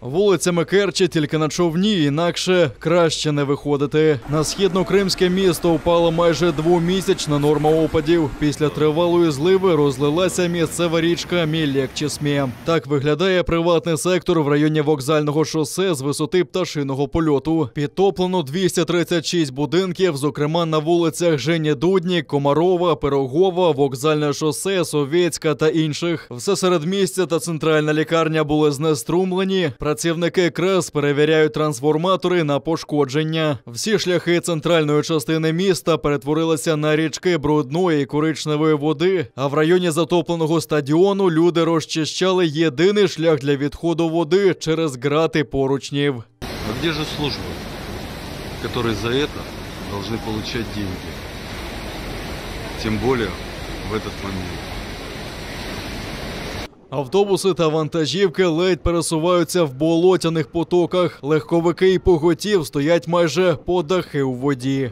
Вулицями Керчі тільки на човні, інакше краще не виходити. На східно-кримське місто впала майже двомісячна норма опадів. Після тривалої зливи розлилася місцева річка Міллєк-Чесме. Так виглядає приватний сектор в районі вокзального шосе з висоти пташиного польоту. Підтоплено 236 будинків, зокрема на вулицях Жені Дудні, Комарова, Пирогова, Вокзальне шосе, Совєтська та інших. Все середмістя та центральна лікарня були знеструмлені. Працівники КРЕС перевіряють трансформатори на пошкодження. Всі шляхи центральної частини міста перетворилися на річки брудної і коричневої води, а в районі затопленого стадіону люди розчищали єдиний шлях для відходу води через грати поручнів. А де ж служби, які за це повинні отримати гроші? Тим більше в цей момент. Автобуси та вантажівки ледь пересуваються в болотяних потоках. Легковики і поготів стоять майже по дахи у воді.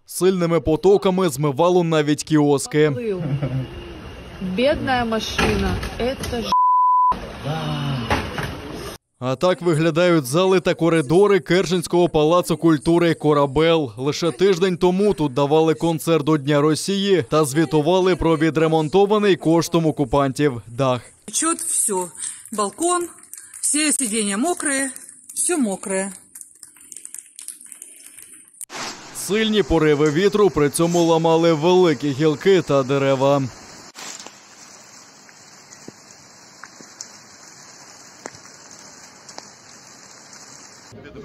Сильними потоками змивало навіть кіоски. Бідна машина, це ж... А так виглядають зали та коридори Керченського палацу культури «Корабел». Лише тиждень тому тут давали концерт до Дня Росії та звітували про відремонтований коштом окупантів дах. Течет все. Балкон, всі сидіння мокрі, все мокре. Сильні пориви вітру при цьому ламали великі гілки та дерева.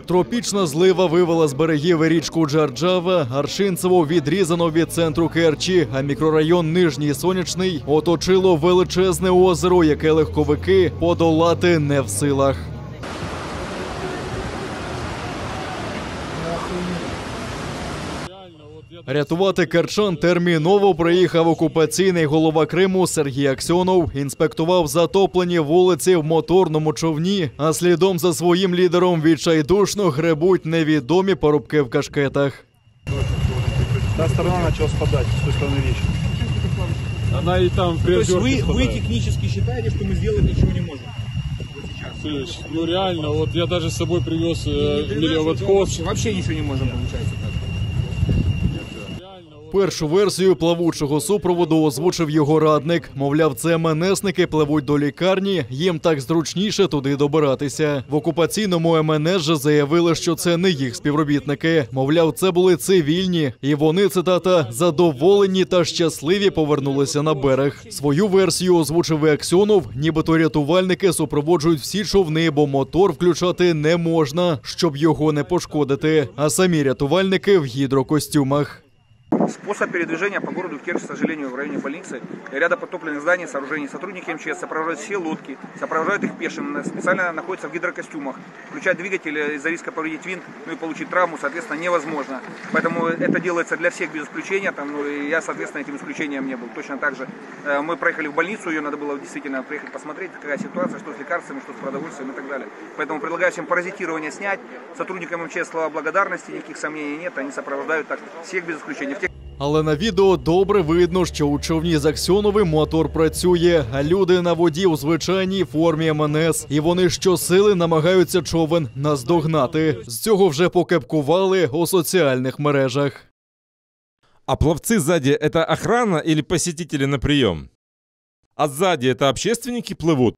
Тропічна злива вивела з берегів річку Джарджава, Аршинцево відрізано від центру Керчі, а мікрорайон Нижній Сонячний оточило величезне озеро, яке легковики подолати не в силах. Рятувати керчан терміново приїхав окупаційний голова Криму Сергій Аксьонов. Інспектував затоплені вулиці в моторному човні, а слідом за своїм лідером відчайдушно гребуть невідомі парубки в кашкетах. Та сторона почала спадати, з тієї сторони річки. Вона і там прежде. Тобто ви технічно вважаєте, що ми зробити нічого не можемо? Ну реально, вот я даже с собой привез мелиоводхоз. Вообще ничего не можем, получается. Першу версію плавучого супроводу озвучив його радник. Мовляв, це МНСники пливуть до лікарні, їм так зручніше туди добиратися. В окупаційному МНС же заявили, що це не їх співробітники. Мовляв, це були цивільні. І вони, цитата, задоволені та щасливі повернулися на берег. Свою версію озвучив і Аксьонов. Нібито рятувальники супроводжують всі човни, бо мотор включати не можна, щоб його не пошкодити. А самі рятувальники в гідрокостюмах. Способ передвижения по городу Керчь, к сожалению, в районе больницы, ряда подтопленных зданий, сооружений. Сотрудники МЧС сопровождают все лодки, сопровождают их пешим, специально находятся в гидрокостюмах. Включать двигатель из-за риска повредить винт, ну и получить травму, соответственно, невозможно. Поэтому это делается для всех без исключения. Там, ну, и я, соответственно, этим исключением не был. Точно так же мы проехали в больницу, ее надо было действительно приехать посмотреть, какая ситуация, что с лекарствами, что с продовольствием и так далее. Поэтому предлагаю всем паразитирование снять. Сотрудникам МЧС слова благодарности, никаких сомнений нет, они сопровождают так всех без исключения. Але на відео добре видно, що у човні з Аксьоновим мотор працює, а люди на воді у звичайній формі МНС. І вони щосили намагаються човен наздогнати. З цього вже покепкували у соціальних мережах. А пловцы сзади – это охрана или посетители на прием? А сзади это общественники плывут?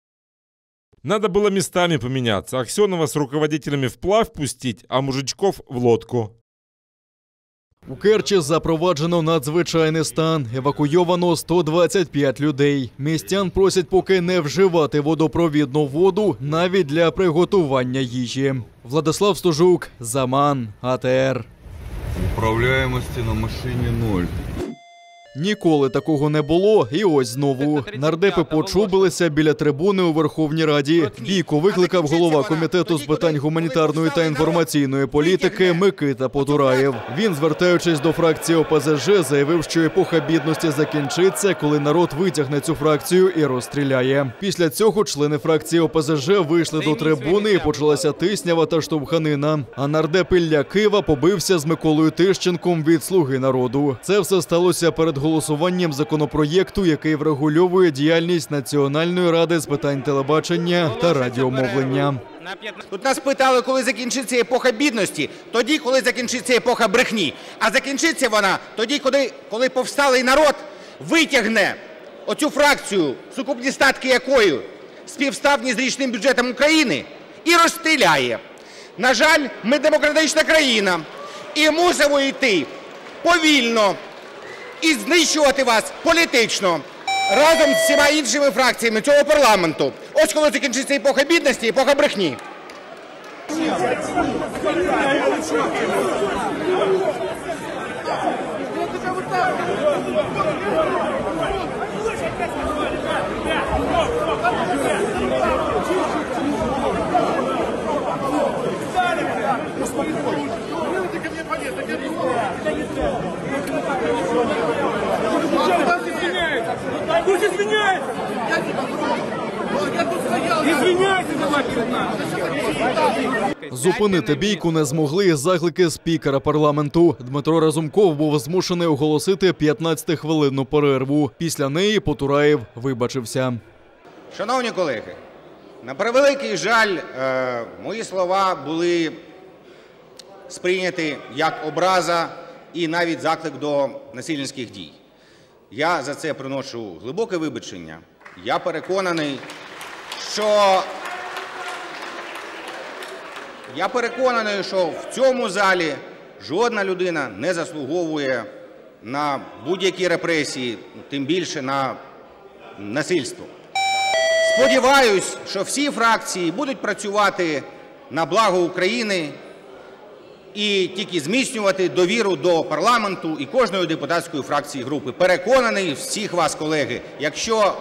Надо было местами поменяться. Аксьонова с руководителями вплавь пустить, а мужичков в лодку. У Керчі запроваджено надзвичайний стан. Евакуйовано 125 людей. Містян просять поки не вживати водопровідну воду навіть для приготування їжі. Владислав Стужук, Заман, АТР. Управляємості на машині 0. Ніколи такого не було, і ось знову. Нардепи почубилися біля трибуни у Верховній Раді. Бійку викликав голова комітету з питань гуманітарної та інформаційної політики Микита Потураєв. Він, звертаючись до фракції ОПЗЖ, заявив, що епоха бідності закінчиться, коли народ витягне цю фракцію і розстріляє. Після цього члени фракції ОПЗЖ вийшли до трибуни і почалася тиснява та штовханина. А нардеп Ілля Кива побився з Миколою Тищенком від «Слуги народу». Це все сталося перед голосуванням законопроєкту, який врегульовує діяльність Національної ради з питань телебачення та радіомовлення. Тут нас питали, коли закінчиться епоха бідності, тоді, коли закінчиться епоха брехні. А закінчиться вона тоді, коли повсталий народ витягне оцю фракцію, сукупні статки якої співставні з річним бюджетом України, і розстріляє. На жаль, ми демократична країна і мусимо йти повільно і знищувати вас політично разом з всіма іншими фракціями цього парламенту. Ось коли закінчиться епоха бідності, епоха брехні. Пусть извиняется! Извиняйте, Зупинити бійку не змогли і заклики спікера парламенту. Дмитро Разумков був змушений оголосити 15-хвилинну перерву. Після неї Потураєв вибачився. Шановні колеги, на превеликий жаль, мої слова були сприйняті як образа і навіть заклик до насильницьких дій. Я за це приношу глибоке вибачення. Я переконаний, що в цьому залі жодна людина не заслуговує на будь-які репресії, тим більше на насильство. Сподіваюсь, що всі фракції будуть працювати на благо України і тільки зміцнювати довіру до парламенту і кожної депутатської фракції групи. Переконаний всіх вас, колеги, якщо,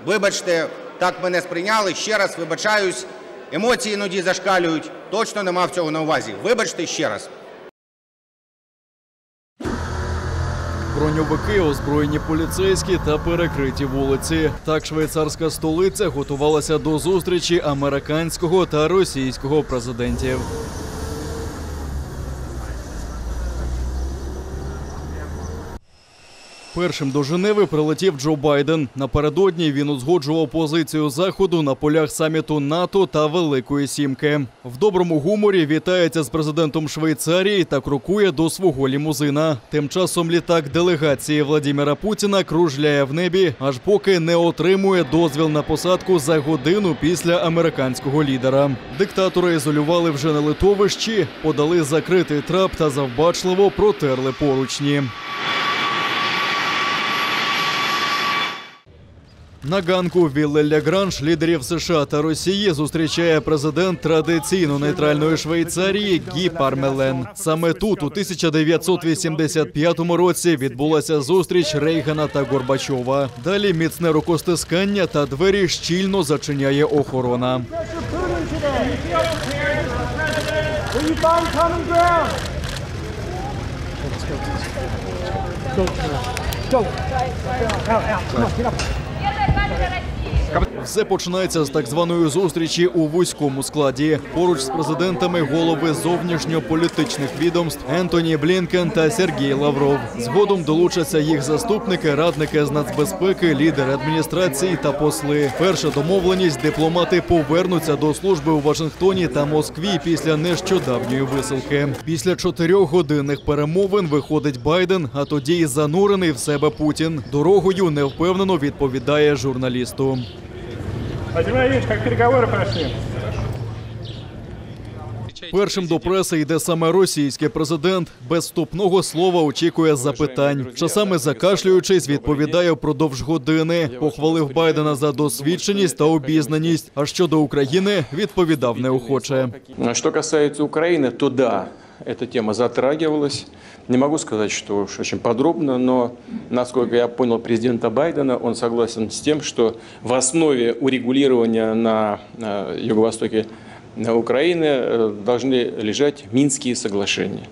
вибачте, так мене сприйняли, ще раз вибачаюсь, емоції іноді зашкалюють, точно не мав цього на увазі. Вибачте ще раз. Броньовики, озброєні поліцейські та перекриті вулиці. Так швейцарська столиця готувалася до зустрічі американського та російського президентів. Першим до Женеви прилетів Джо Байден. Напередодні він узгоджував позицію Заходу на полях саміту НАТО та Великої Сімки. В доброму гуморі вітається з президентом Швейцарії та крокує до свого лімузина. Тим часом літак делегації Владимира Путіна кружляє в небі, аж поки не отримує дозвіл на посадку за годину після американського лідера. Диктатора ізолювали вже на литовищі, подали закритий трап та завбачливо протерли поручні. На ганку Вілле-Ля-Гранж лідерів США та Росії зустрічає президент традиційно нейтральної Швейцарії Гі Пармелен. Саме тут у 1985 році відбулася зустріч Рейгана та Горбачова. Далі міцне рукостискання та двері щільно зачиняє охорона. Все починається з так званої зустрічі у вузькому складі. Поруч з президентами голови зовнішньополітичних відомств Ентоні Блінкен та Сергій Лавров. Згодом долучаться їх заступники, радники з нацбезпеки, лідери адміністрації та посли. Перша домовленість – дипломати повернуться до служби у Вашингтоні та Москві після нещодавньої висилки. Після 4-годинних перемовин виходить Байден, а тоді й занурений в себе Путін. Дорогою невпевнено відповідає журналісту. Владимир Ильич, как переговоры прошли? Першим до преси йде саме російський президент. Без вступного слова очікує запитань. Часами закашлюючись, відповідає впродовж години. Похвалив Байдена за досвідченість та обізнаність. А щодо України, відповідав неохоче. Что касается Украины, то да, эта тема затрагивалась. Не могу сказать, что уж очень подробно, но, насколько я понял президента Байдена, он согласен с тем, что в основе урегулирования на юго-востоке Украины должны лежать Минские соглашения.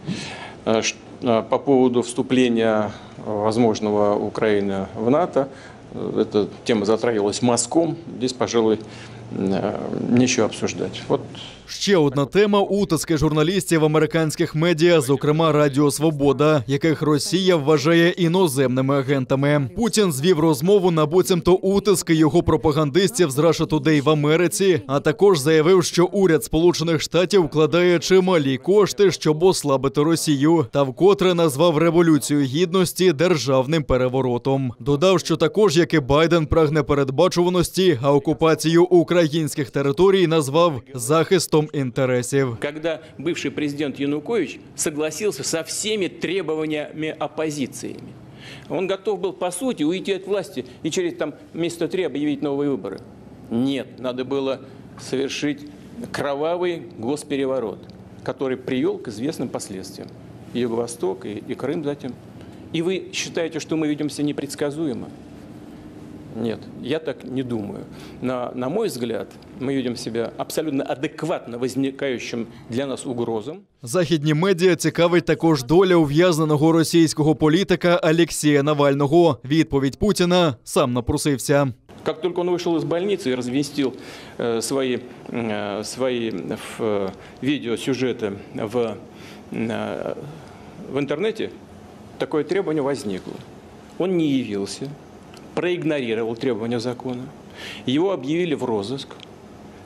По поводу вступления возможного Украины в НАТО, эта тема затрагивалась мазком. Здесь, пожалуй, нічого обсуждати. Ще одна тема – утиски журналістів американських медіа, зокрема Радіо Свобода, яких Росія вважає іноземними агентами. Путін звів розмову на буцімто утиски його пропагандистів з Russia Today в Америці, а також заявив, що уряд Сполучених Штатів вкладає чималі кошти, щоб ослабити Росію, та вкотре назвав Революцію Гідності державним переворотом. Додав, що також, як і Байден, прагне передбачуваності, а окупацію українських територій назвав захистом интересов. Когда бывший президент Янукович согласился со всеми требованиями оппозициями. Он готов был, по сути, уйти от власти и через месяца 3 объявить новые выборы. Нет, надо было совершить кровавый госпереворот, который привел к известным последствиям. И Юго-Восток, и Крым затем. И вы считаете, что мы ведемся непредсказуемо? Нет, я так не думаю. На мой взгляд, мы ведем себя абсолютно адекватно возникающим для нас угрозам. Західні медіа цікавить також доля ув'язненого російського політика Алексея Навального. Відповідь Путіна – сам напросився. Как только он вышел из больницы и разместил свои видеосюжеты в интернете, такое требование возникло. Он не явился, проигнорировал требования закона. Его объявили в розыск.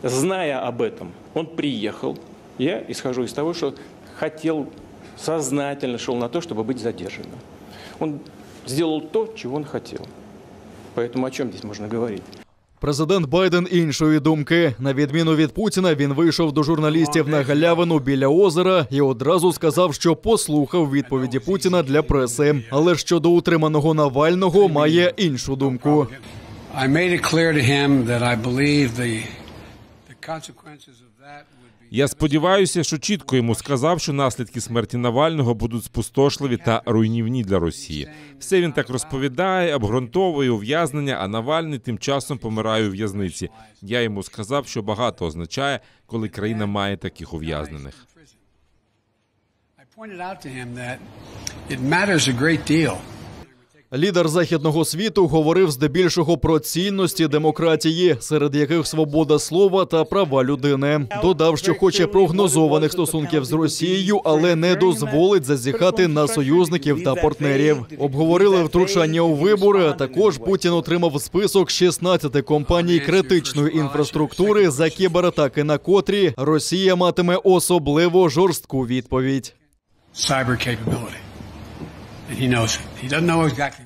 Зная об этом, он приехал. Я исхожу из того, что сознательно шел на то, чтобы быть задержанным. Он сделал то, чего он хотел. Поэтому о чем здесь можно говорить? Президент Байден іншої думки. На відміну від Путіна, він вийшов до журналістів на галявину біля озера і одразу сказав, що послухав відповіді Путіна для преси. Але щодо утриманого Навального має іншу думку. Я сподіваюся, що чітко йому сказав, що наслідки смерті Навального будуть спустошливі та руйнівні для Росії. Все він так розповідає, обґрунтовує ув'язнення, а Навальний тим часом помирає у в'язниці. Я йому сказав, що багато означає, коли країна має таких ув'язнених. Лідер західного світу говорив здебільшого про цінності демократії, серед яких свобода слова та права людини. Додав, що хоче прогнозованих стосунків з Росією, але не дозволить зазіхати на союзників та партнерів. Обговорили втручання у вибори, а також Путін отримав список 16 компаній критичної інфраструктури, за кібератаки на котрі Росія матиме особливо жорстку відповідь.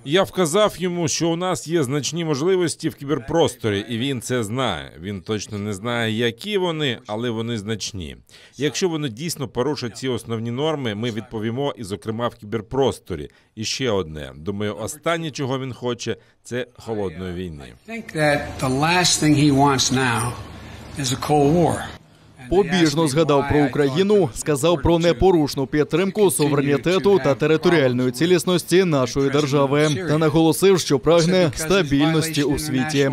Я вказав йому, що у нас є значні можливості в кіберпросторі, і він це знає. Він точно не знає, які вони, але вони значні. Якщо вони дійсно порушать ці основні норми, ми відповімо, і зокрема в кіберпросторі. І ще одне. Думаю, останнє, чого він хоче, це холодної війни. Побіжно згадав про Україну, сказав про непорушну підтримку суверенітету та територіальної цілісності нашої держави та наголосив, що прагне стабільності у світі.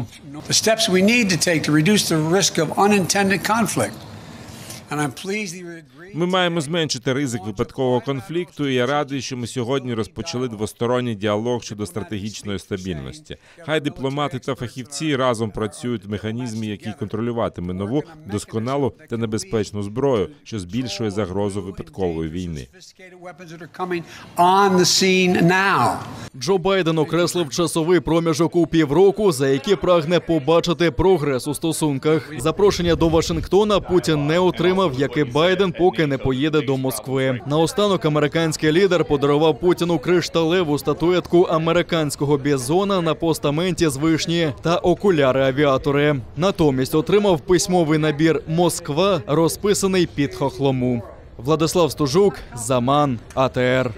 Ми маємо зменшити ризик випадкового конфлікту, і я радий, що ми сьогодні розпочали двосторонній діалог щодо стратегічної стабільності. Хай дипломати та фахівці разом працюють в механізмі, який контролюватиме нову, досконалу та небезпечну зброю, що збільшує загрозу випадкової війни. Джо Байден окреслив часовий проміжок у півроку, за який прагне побачити прогрес у стосунках. Запрошення до Вашингтона Путін не отримав, як і Байден, поки не поїде до Москви. Наостанок американський лідер подарував Путіну кришталеву статуетку американського бізона на постаменті з вишні та окуляри-авіатори. Натомість отримав письмовий набір «Москва», розписаний під хохлому. Владислав Стужук, Заман, АТР.